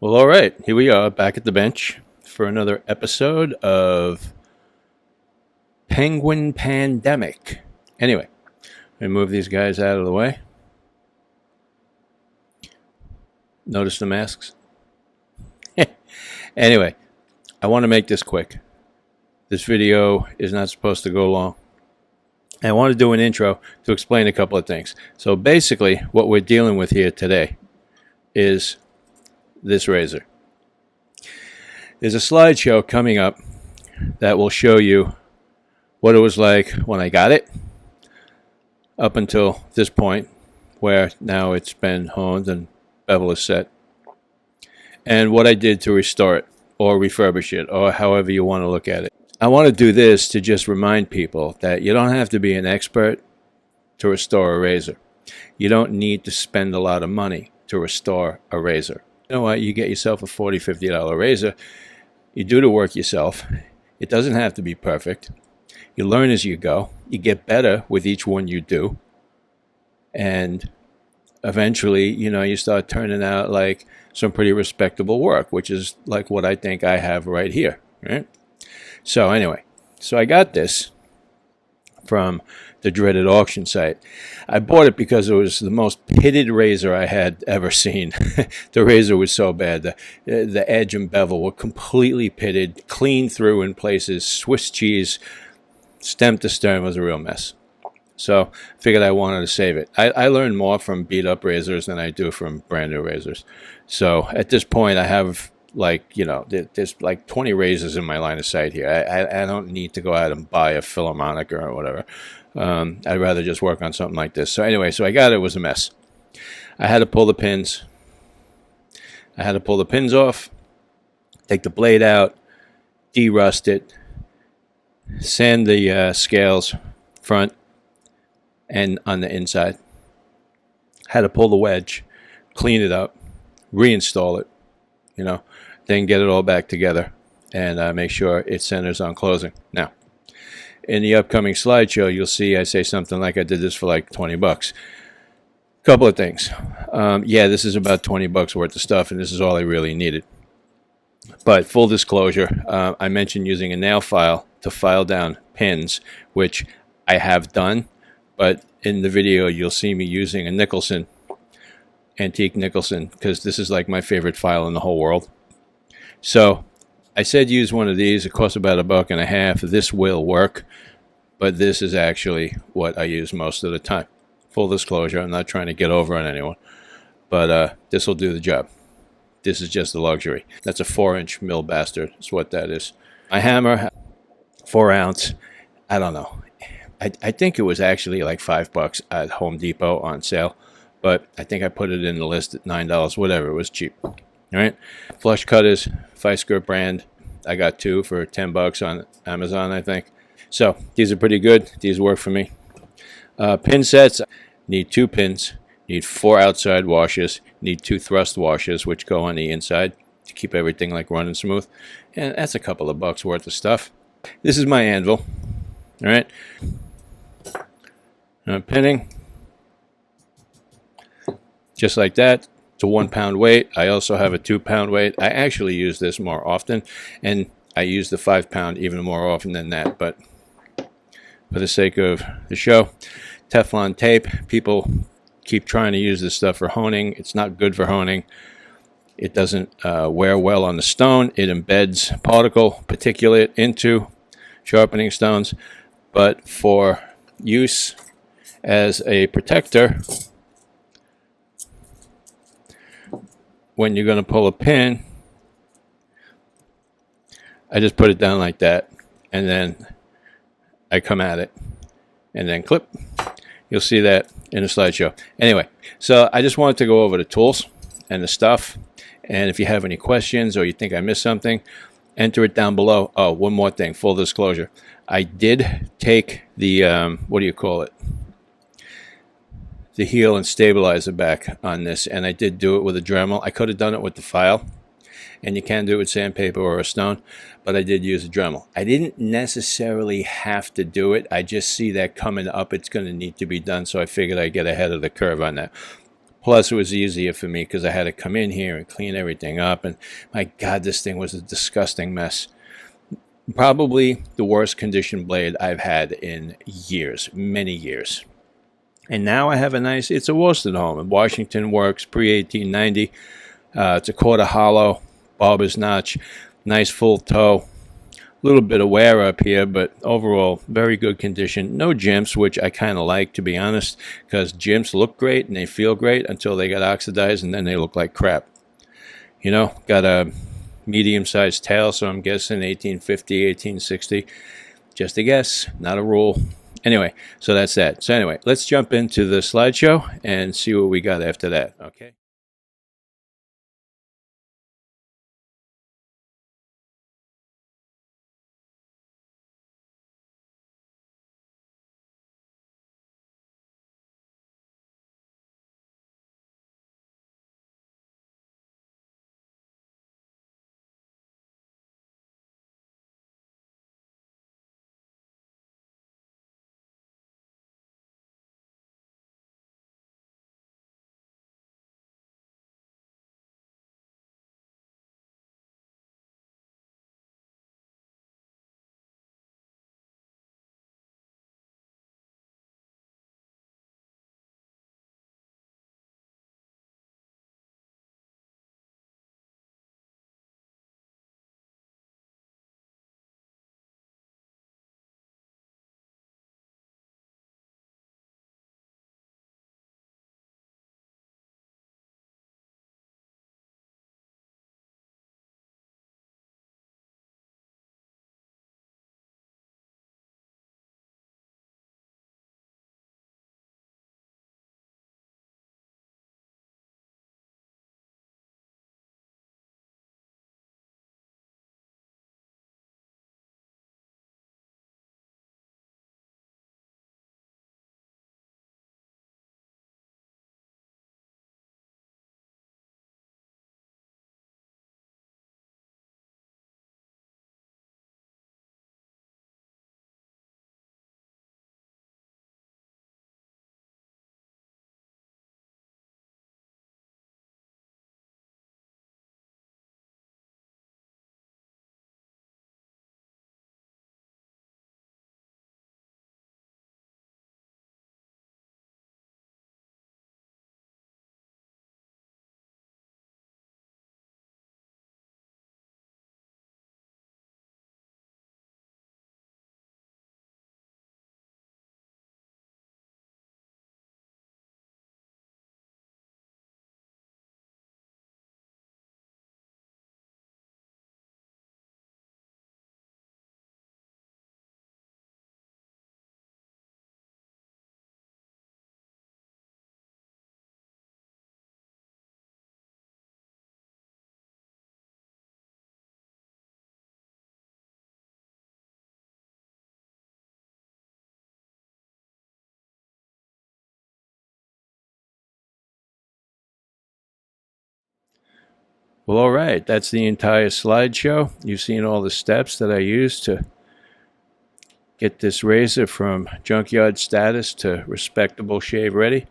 Well, all right, here we are back at the bench for another episode of Penguin Pandemic. Anyway, let me move these guys out of the way. Notice the masks? Anyway, I want to make this quick. This video is not supposed to go long. I want to do an intro to explain a couple of things. So basically, what we're dealing with here today is this razor. There's a slideshow coming up that will show you what it was like when I got it up until this point, where now it's been honed and bevel is set, and what I did to restore it or refurbish it, or however you want to look at it. I want to do this to just remind people that you don't have to be an expert to restore a razor. You don't need to spend a lot of money to restore a razor. You know what? You get yourself a $40, $50 razor. You do the work yourself. It doesn't have to be perfect. You learn as you go. You get better with each one you do. And eventually, you start turning out like some pretty respectable work, which is like what I think I have right here, right? So anyway, I got this from the dreaded auction site. I bought it because it was the most pitted razor I had ever seen. The razor was so bad. The edge and bevel were completely pitted, clean through in places, Swiss cheese, stem to stern was a real mess. So I figured I wanted to save it. I learned more from beat up razors than I do from brand new razors. So at this point I have there's like 20 razors in my line of sight here. I don't need to go out and buy a Philharmonic or whatever. I'd rather just work on something like this. So anyway, I got it. It was a mess. I had to pull the pins. I had to pull the pins off, take the blade out, de-rust it, sand the scales front and on the inside. Had to pull the wedge, clean it up, reinstall it, then get it all back together and make sure it centers on closing. Now, in the upcoming slideshow, you'll see I say something like I did this for like $20. Couple of things. This is about $20 worth of stuff, and this is all I really needed. But full disclosure, I mentioned using a nail file to file down pins, which I have done, but in the video you'll see me using a Nicholson, antique Nicholson, because this is like my favorite file in the whole world. So I said use one of these. It costs about $1.50. This will work, but this is actually what I use most of the time. Full disclosure, I'm not trying to get over on anyone, but this will do the job. This is just a luxury. That's a 4-inch mill bastard. That's what that is. My hammer, 4 ounce. I don't know. I think it was actually like $5 at Home Depot on sale, but I think I put it in the list at $9. Whatever, it was cheap. All right. Flush cutters, Fisker brand. I got 2 for $10 on Amazon, I think. So these are pretty good. These work for me. Pin sets. Need 2 pins. Need 4 outside washers. Need 2 thrust washers, which go on the inside to keep everything like running smooth. And that's a couple of bucks worth of stuff. This is my anvil. All right. Pinning. Just like that. It's a 1 pound weight. I also have a 2 pound weight. I actually use this more often, and I use the 5 pound even more often than that, but for the sake of the show, Teflon tape. People keep trying to use this stuff for honing. It's not good for honing. It doesn't wear well on the stone. It embeds particulate into sharpening stones, but for use as a protector, when you're going to pull a pin, I just put it down like that, and then I come at it, and then clip. You'll see that in the slideshow. Anyway, so I just wanted to go over the tools and the stuff, and if you have any questions or you think I missed something, enter it down below. Oh, one more thing, full disclosure. I did take the, the heel and stabilizer back on this, and I did do it with a Dremel. I could have done it with the file, and you can do it with sandpaper or a stone, but I did use a Dremel. I didn't necessarily have to do it. I just see that coming up, it's going to need to be done, so I figured I'd get ahead of the curve on that. Plus, it was easier for me because I had to come in here and clean everything up. And my God, this thing was a disgusting mess. Probably the worst condition blade I've had in years, many years. And now I have it's a Wostenholm. Washington Works, pre-1890. It's a quarter hollow, barber's notch, nice full toe. A little bit of wear up here, but overall, very good condition. No jimps, which I kind of like, to be honest, because jimps look great and they feel great until they get oxidized and then they look like crap. You know, got a medium-sized tail, so I'm guessing 1850, 1860. Just a guess, not a rule. Anyway, so that's that. So anyway, let's jump into the slideshow and see what we got after that, okay? Well, all right, that's the entire slideshow. You've seen all the steps that I used to get this razor from junkyard status to respectable shave ready.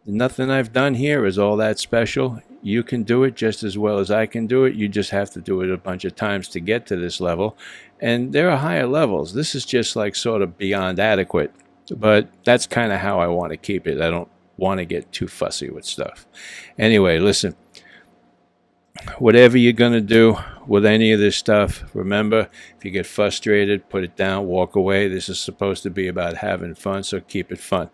Nothing I've done here is all that special. You can do it just as well as I can do it. You just have to do it a bunch of times to get to this level. And there are higher levels. This is just like sort of beyond adequate. But that's kind of how I want to keep it. I don't want to get too fussy with stuff. Anyway, listen. Whatever you're going to do with any of this stuff, remember, if you get frustrated, put it down, walk away. This is supposed to be about having fun, so keep it fun.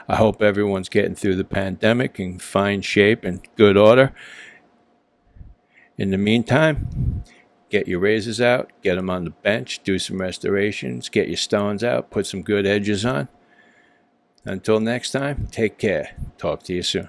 I hope everyone's getting through the pandemic in fine shape and good order. In the meantime, get your razors out, get them on the bench, do some restorations, get your stones out, put some good edges on. Until next time, take care. Talk to you soon.